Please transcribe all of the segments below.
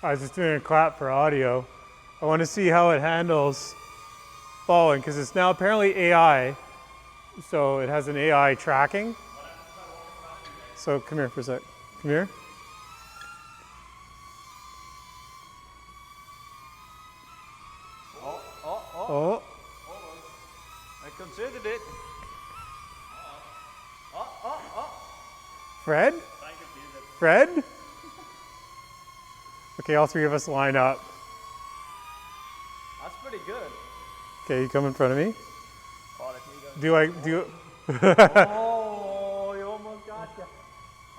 I was just doing a clap for audio. I want to see how it handles falling because it's now apparently AI. So it has an AI tracking. So come here for a sec. Come here. Oh. I considered it. Fred? Fred? Okay, all three of us line up. That's pretty good. Okay, you come in front of me. Oh, let me go. Do I do? Oh, you almost got you.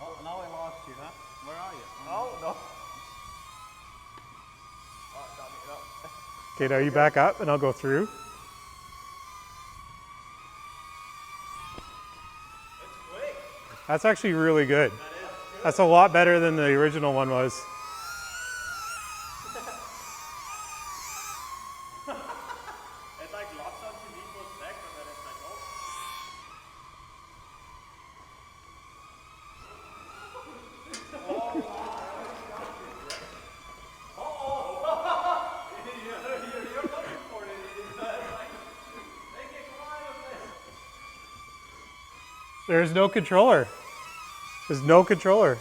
Oh, now I lost you, huh? Where are you? Oh, no. Oh, got me, no. Okay, now you back up and I'll go through. It's quick. That's actually really good. That is good. That's a lot better than the original one was. It's like lots on TV for a sec, and then it's like, oh. You're looking for it. It's like, make it climb a bit. There's no controller. There's no controller.